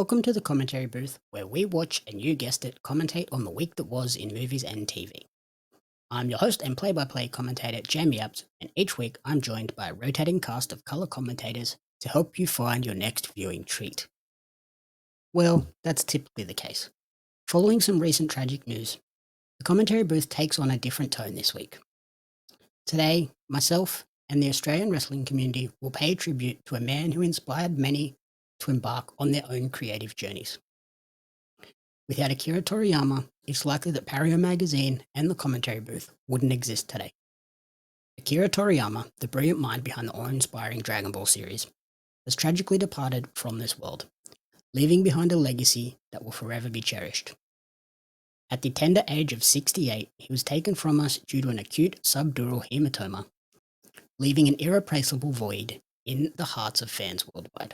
Welcome to the commentary booth, where we watch and you guessed it, commentate on the week that was in movies and TV. I'm your host and play-by-play commentator Jamie Apps, and each week I'm joined by a rotating cast of colour commentators to help you find your next viewing treat. Well, that's typically the case. Following some recent tragic news, the commentary booth takes on a different tone this week. Today, myself and the Australian wrestling community will pay tribute to a man who inspired many to embark on their own creative journeys. Without Akira Toriyama, it's likely that Pario magazine and the commentary booth wouldn't exist today. Akira Toriyama, the brilliant mind behind the awe-inspiring Dragon Ball series, has tragically departed from this world, leaving behind a legacy that will forever be cherished. At the tender age of 68, he was taken from us due to an acute subdural haematoma, leaving an irreplaceable void in the hearts of fans worldwide.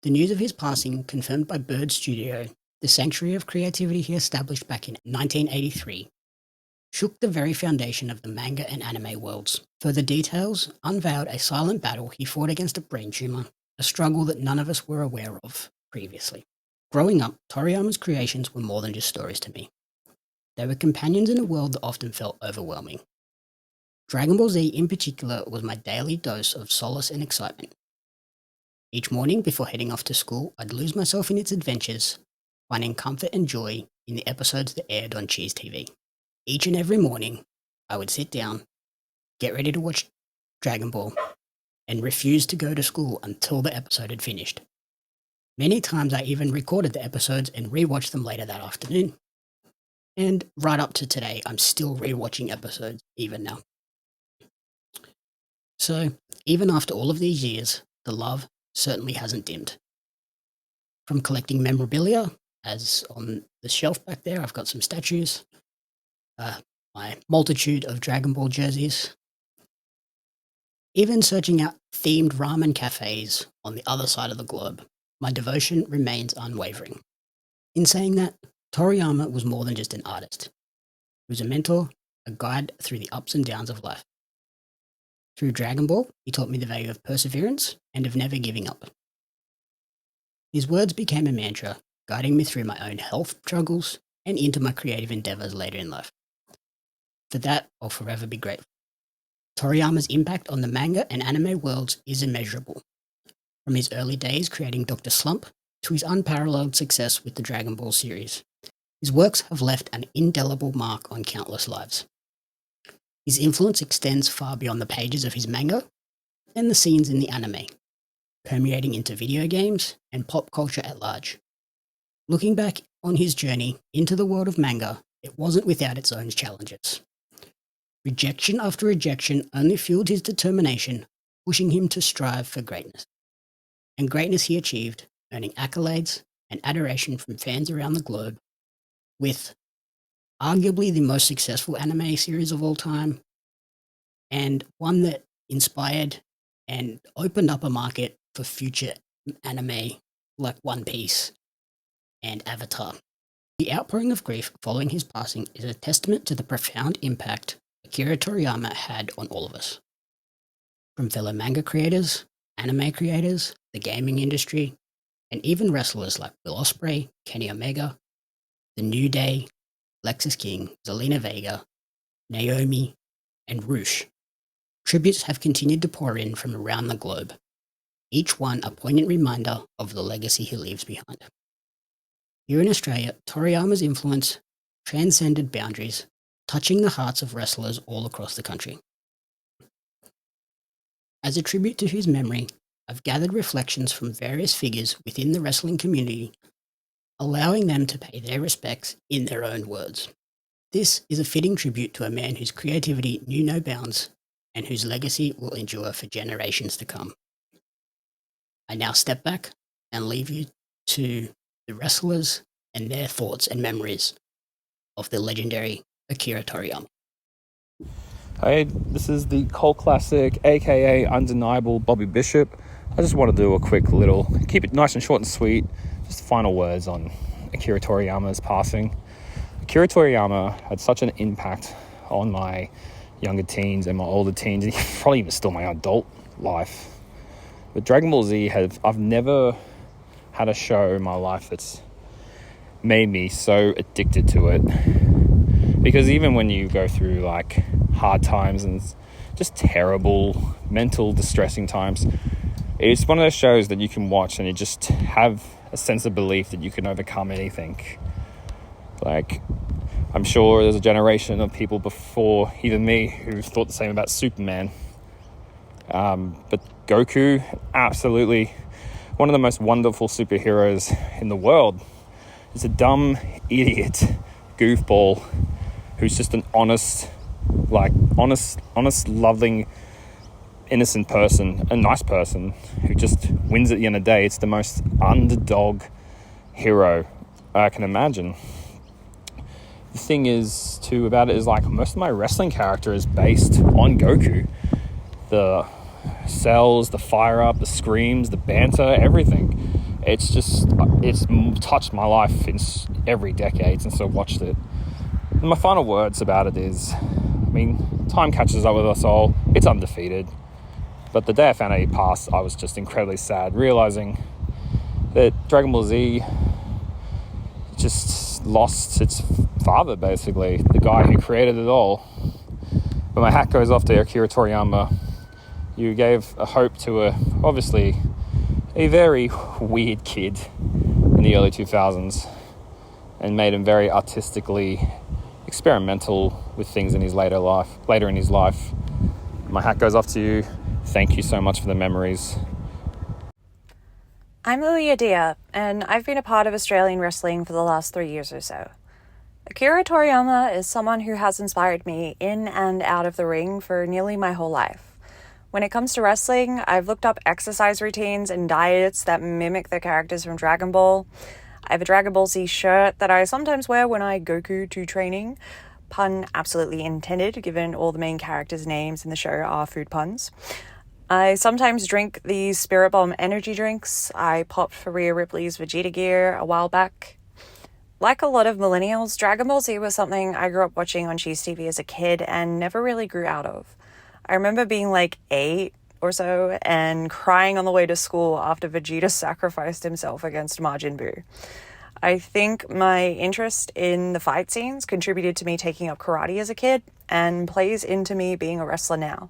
The news of his passing, confirmed by Bird Studio, the sanctuary of creativity he established back in 1983, shook the very foundation of the manga and anime worlds. Further details unveiled a silent battle he fought against a brain tumour, a struggle that none of us were aware of previously. Growing up, Toriyama's creations were more than just stories to me. They were companions in a world that often felt overwhelming. Dragon Ball Z in particular was my daily dose of solace and excitement. Each morning before heading off to school, I'd lose myself in its adventures, finding comfort and joy in the episodes that aired on Cheese TV. Each and every morning, I would sit down, get ready to watch Dragon Ball, and refuse to go to school until the episode had finished. Many times I even recorded the episodes and rewatched them later that afternoon. And right up to today, I'm still rewatching episodes even now. So, even after all of these years, the love certainly hasn't dimmed. From collecting memorabilia, as on the shelf back there, I've got some statues, my multitude of Dragon Ball jerseys, even searching out themed ramen cafes on the other side of the globe, my devotion remains unwavering. In saying that, Toriyama was more than just an artist. He was a mentor, a guide through the ups and downs of life. Through Dragon Ball, he taught me the value of perseverance and of never giving up. His words became a mantra, guiding me through my own health struggles and into my creative endeavours later in life. For that, I'll forever be grateful. Toriyama's impact on the manga and anime worlds is immeasurable. From his early days creating Dr. Slump to his unparalleled success with the Dragon Ball series, his works have left an indelible mark on countless lives. His influence extends far beyond the pages of his manga and the scenes in the anime, permeating into video games and pop culture at large. Looking back on his journey into the world of manga, it wasn't without its own challenges. Rejection after rejection only fueled his determination, pushing him to strive for greatness. And greatness he achieved, earning accolades and adoration from fans around the globe, with arguably the most successful anime series of all time, and one that inspired and opened up a market for future anime like One Piece and Avatar. The outpouring of grief following his passing is a testament to the profound impact Akira Toriyama had on all of us. From fellow manga creators, anime creators, the gaming industry, and even wrestlers like Will Ospreay, Kenny Omega, The New Day, Lexus King, Zelina Vega, Naomi, and Roosh. Tributes have continued to pour in from around the globe, each one a poignant reminder of the legacy he leaves behind. Here in Australia, Toriyama's influence transcended boundaries, touching the hearts of wrestlers all across the country. As a tribute to his memory, I've gathered reflections from various figures within the wrestling community, allowing them to pay their respects in their own words. This is a fitting tribute to a man whose creativity knew no bounds and whose legacy will endure for generations to come. I now step back and leave you to the wrestlers and their thoughts and memories of the legendary Akira Toriyama. Hey, this is the cult classic, aka undeniable Bobby Bishop. I just want to do a quick little, keep it nice and short and sweet, just final words on Akira Toriyama's passing. Akira Toriyama had such an impact on my younger teens and my older teens, and probably even still my adult life. With Dragon Ball Z, I've never had a show in my life that's made me so addicted to it. Because even when you go through like hard times and just terrible, mental, distressing times, it's one of those shows that you can watch and you just have a sense of belief that you can overcome anything. Like, I'm sure there's a generation of people before even me who thought the same about Superman. But Goku, absolutely one of the most wonderful superheroes in the world. He's a dumb idiot goofball who's just an honest, loving, innocent person, a nice person who just wins at the end of the day. It's the most underdog hero I can imagine. The thing is, too, about it is like most of my wrestling character is based on Goku. The sells, the fire up, the screams, the banter, everything. It's touched my life in every decade since I watched it. And my final words about it is, time catches up with us all. It's undefeated. But the day I found out he passed, I was just incredibly sad, realizing that Dragon Ball Z just lost its father, basically, the guy who created it all. But my hat goes off to Akira Toriyama. You gave a hope to obviously a very weird kid in the early 2000s and made him very artistically experimental with things in his later in his life. My hat goes off to you. Thank you so much for the memories. I'm Lilia Dia, and I've been a part of Australian wrestling for the last 3 years or so. Akira Toriyama is someone who has inspired me in and out of the ring for nearly my whole life. When it comes to wrestling, I've looked up exercise routines and diets that mimic the characters from Dragon Ball. I have a Dragon Ball Z shirt that I sometimes wear when I Goku to training. Pun absolutely intended, given all the main characters' names in the show are food puns. I sometimes drink these Spirit Bomb energy drinks. I popped for Rhea Ripley's Vegeta gear a while back. Like a lot of millennials, Dragon Ball Z was something I grew up watching on Cheese TV as a kid and never really grew out of. I remember being like 8 or so and crying on the way to school after Vegeta sacrificed himself against Majin Buu. I think my interest in the fight scenes contributed to me taking up karate as a kid and plays into me being a wrestler now.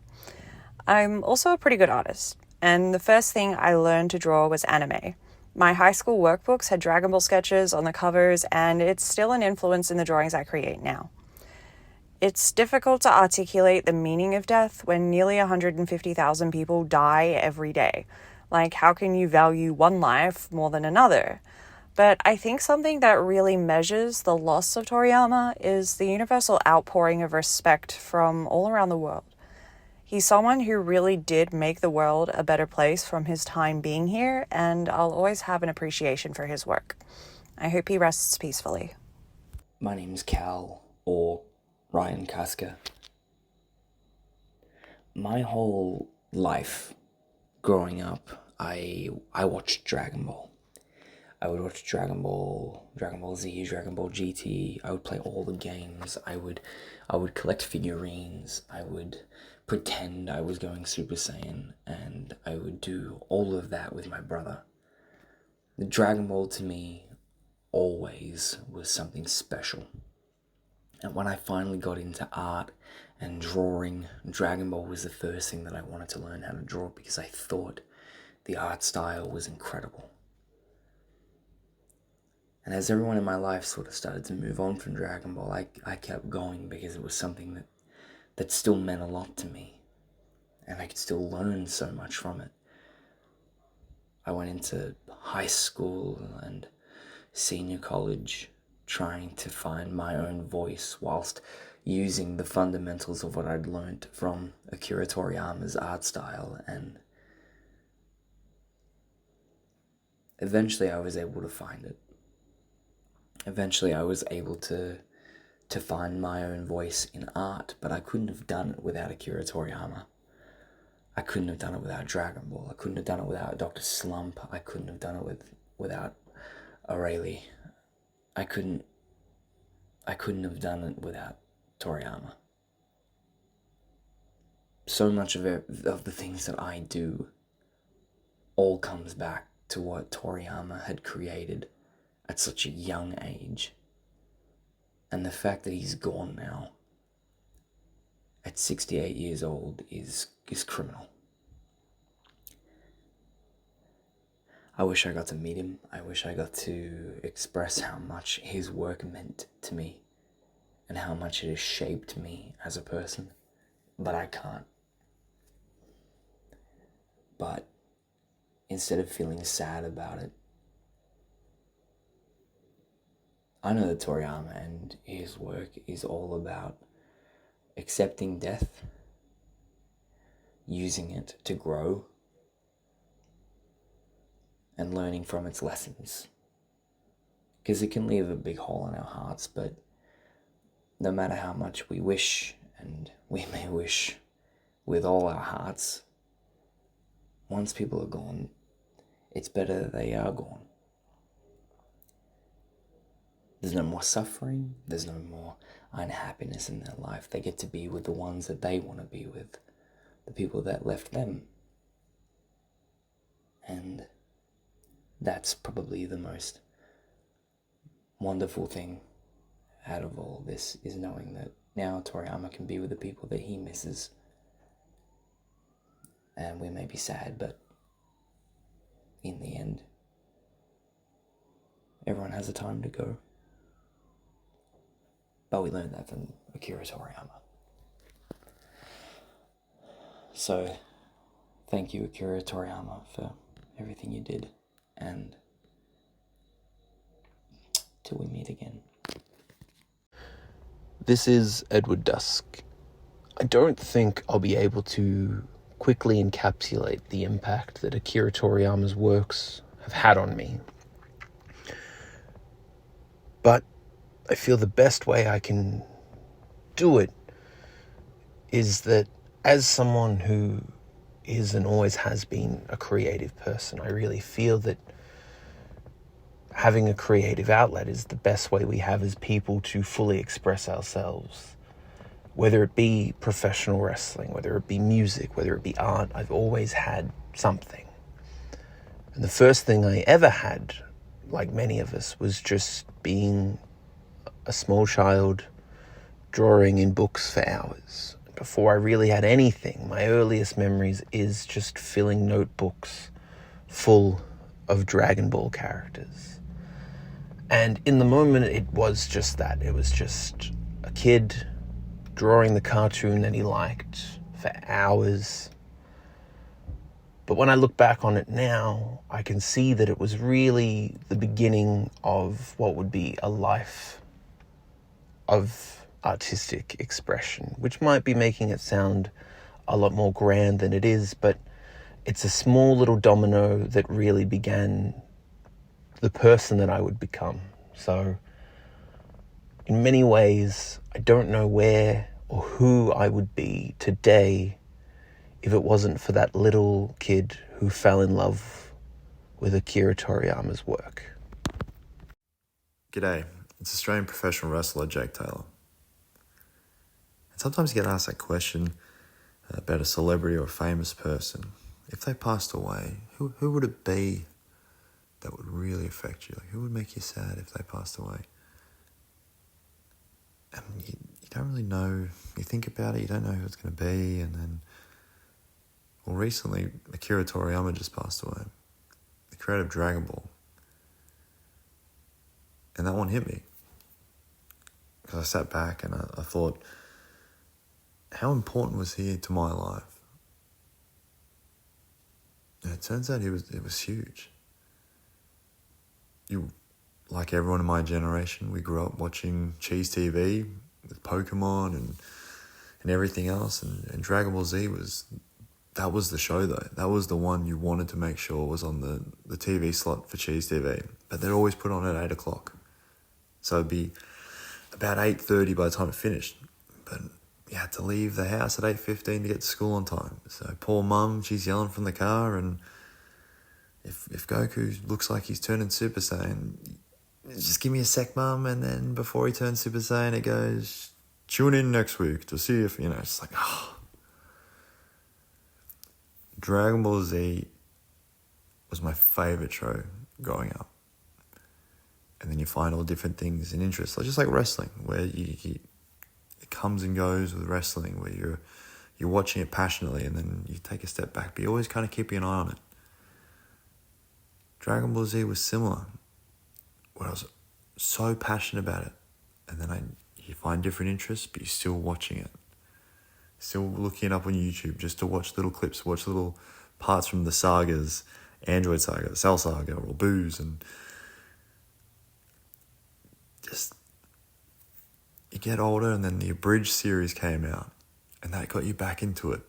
I'm also a pretty good artist, and the first thing I learned to draw was anime. My high school workbooks had Dragon Ball sketches on the covers, and it's still an influence in the drawings I create now. It's difficult to articulate the meaning of death when nearly 150,000 people die every day. Like, how can you value one life more than another? But I think something that really measures the loss of Toriyama is the universal outpouring of respect from all around the world. He's someone who really did make the world a better place from his time being here, and I'll always have an appreciation for his work. I hope he rests peacefully. My name's Cal, or Ryan Casca. My whole life growing up, I watched Dragon Ball. I would watch Dragon Ball Z, Dragon Ball GT. I would play all the games. I would collect figurines. I would pretend I was going Super Saiyan, and I would do all of that with my brother. The Dragon Ball to me always was something special. And when I finally got into art and drawing, Dragon Ball was the first thing that I wanted to learn how to draw because I thought the art style was incredible. And as everyone in my life sort of started to move on from Dragon Ball, I kept going because it was something that still meant a lot to me. And I could still learn so much from it. I went into high school and senior college trying to find my own voice whilst using the fundamentals of what I'd learned from Akira Toriyama's art style, and eventually I was able to find it. Eventually I was able to find my own voice in art, but I couldn't have done it without Akira Toriyama. I couldn't have done it without Dragon Ball. I couldn't have done it without Dr. Slump. I couldn't have done it without Aurelie. I couldn't have done it without Toriyama. So much of the things that I do all comes back to what Toriyama had created at such a young age. And the fact that he's gone now at 68 years old is criminal. I wish I got to meet him. I wish I got to express how much his work meant to me and how much it has shaped me as a person, but I can't. But instead of feeling sad about it, I know that Toriyama and his work is all about accepting death, using it to grow, and learning from its lessons. Because it can leave a big hole in our hearts, but no matter how much we wish, and we may wish with all our hearts, once people are gone, it's better that they are gone. There's no more suffering, there's no more unhappiness in their life. They get to be with the ones that they want to be with, the people that left them. And that's probably the most wonderful thing out of all this, is knowing that now Toriyama can be with the people that he misses. And we may be sad, but in the end, everyone has a time to go. But we learned that from Akira Toriyama. So, thank you, Akira Toriyama, for everything you did. And till we meet again. This is Edward Dusk. I don't think I'll be able to quickly encapsulate the impact that Akira Toriyama's works have had on me. But I feel the best way I can do it is that as someone who is and always has been a creative person, I really feel that having a creative outlet is the best way we have as people to fully express ourselves. Whether it be professional wrestling, whether it be music, whether it be art, I've always had something. And the first thing I ever had, like many of us, was just being a small child drawing in books for hours. Before I really had anything, my earliest memories is just filling notebooks full of Dragon Ball characters. And in the moment, it was just that. It was just a kid drawing the cartoon that he liked for hours. But when I look back on it now, I can see that it was really the beginning of what would be a life of artistic expression, which might be making it sound a lot more grand than it is, but it's a small little domino that really began the person that I would become. So in many ways, I don't know where or who I would be today if it wasn't for that little kid who fell in love with Akira Toriyama's work. G'day, it's Australian professional wrestler Jake Taylor. And sometimes you get asked that question about a celebrity or a famous person. If they passed away, who would it be that would really affect you? Like, who would make you sad if they passed away? And you don't really know. You think about it, you don't know who it's going to be. And then, well, recently, Akira Toriyama just passed away, the creator of Dragon Ball. And that one hit me. Because I sat back and I thought, how important was he to my life? And it turns out it was huge. Like everyone in my generation, we grew up watching Cheese TV with Pokemon and everything else. And Dragon Ball Z that was the show though. That was the one you wanted to make sure was on the TV slot for Cheese TV. But they'd always put on at 8 o'clock. So it'd be about 8:30 by the time it finished. But you had to leave the house at 8:15 to get to school on time. So poor mum, she's yelling from the car, and if Goku looks like he's turning Super Saiyan, just give me a sec, mum, and then before he turns Super Saiyan, it goes, tune in next week to see if, it's like, oh. Dragon Ball Z was my favourite show growing up. And then you find all different things and interests, just like wrestling, where it comes and goes with wrestling, where you're watching it passionately and then you take a step back, but you're always kind of keeping an eye on it. Dragon Ball Z was similar, where I was so passionate about it, and then you find different interests, but you're still watching it. Still looking it up on YouTube just to watch little clips, watch little parts from the sagas, Android Saga, the Cell Saga, or Booze, and just, you get older, and then the Abridged series came out, and that got you back into it.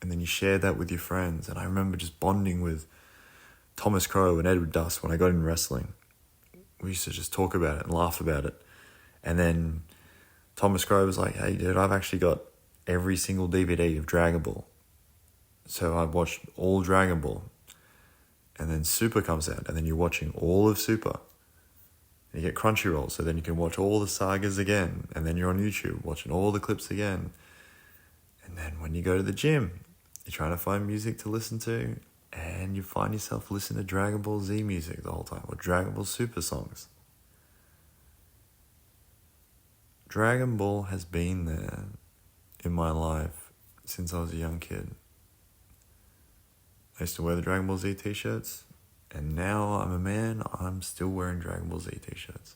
And then you shared that with your friends, and I remember just bonding with Thomas Crow and Edward Dust when I got into wrestling. We used to just talk about it and laugh about it. And then Thomas Crow was like, hey dude, I've actually got every single DVD of Dragon Ball. So I watched all Dragon Ball. And then Super comes out, and then you're watching all of Super. And you get Crunchyroll, so then you can watch all the sagas again. And then you're on YouTube watching all the clips again. And then when you go to the gym, you're trying to find music to listen to, and you find yourself listening to Dragon Ball Z music the whole time, or Dragon Ball Super songs. Dragon Ball has been there in my life since I was a young kid. I used to wear the Dragon Ball Z t-shirts, and now I'm a man, I'm still wearing Dragon Ball Z t-shirts.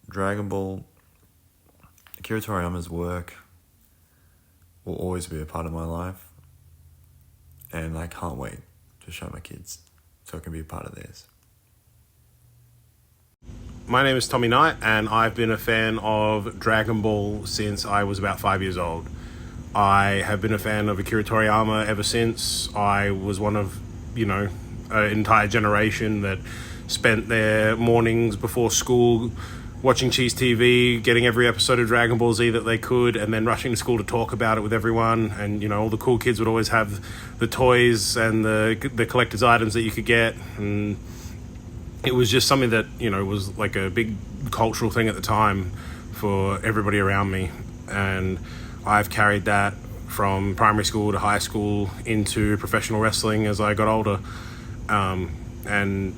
Dragon Ball, Akira Toriyama's work will always be a part of my life, and I can't wait to show my kids so it can be a part of theirs. My name is Tommy Knight, and I've been a fan of Dragon Ball since I was about 5 years old. I have been a fan of Akira Toriyama ever since. I was one of, an entire generation that spent their mornings before school watching Cheese TV, getting every episode of Dragon Ball Z that they could, and then rushing to school to talk about it with everyone. And, all the cool kids would always have the toys and the collector's items that you could get. And it was just something that, was like a big cultural thing at the time for everybody around me. And I've carried that from primary school to high school into professional wrestling as I got older. And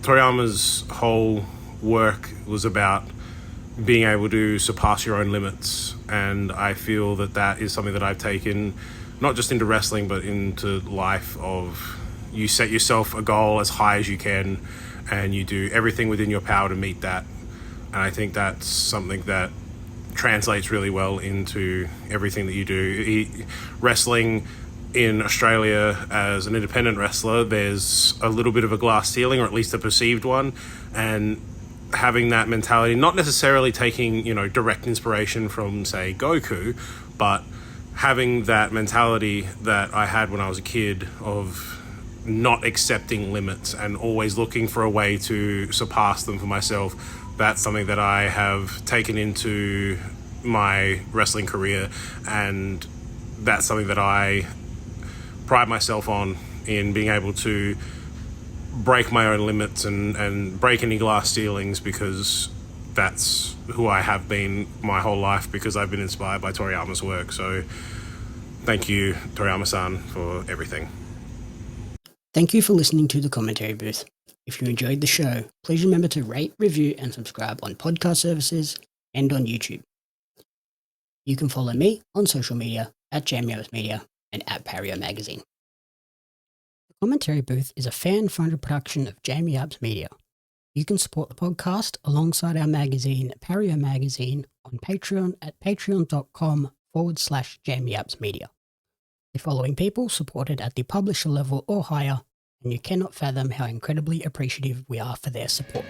Toriyama's whole work was about being able to surpass your own limits, and I feel that is something that I've taken not just into wrestling but into life. Of you set yourself a goal as high as you can and you do everything within your power to meet that, and I think that's something that translates really well into everything that you do. Wrestling in Australia, as an independent wrestler, there's a little bit of a glass ceiling, or at least a perceived one, and having that mentality, not necessarily taking, direct inspiration from, say, Goku, but having that mentality that I had when I was a kid of not accepting limits and always looking for a way to surpass them for myself. That's something that I have taken into my wrestling career, and that's something that I pride myself on, in being able to break my own limits and break any glass ceilings, because that's who I have been my whole life, because I've been inspired by Toriyama's work. So thank you, Toriyama-san, for everything. Thank you for listening to the Commentary Booth. If you enjoyed the show, please remember to rate, review, and subscribe on podcast services and on YouTube. You can follow me on social media at Jamio's Media and at Pario Magazine. The Commentary Booth is a fan-funded production of Jamie Apps Media. You can support the podcast alongside our magazine, Pario Magazine, on Patreon at patreon.com/Jamie Apps Media. The following people supported at the publisher level or higher, and you cannot fathom how incredibly appreciative we are for their support.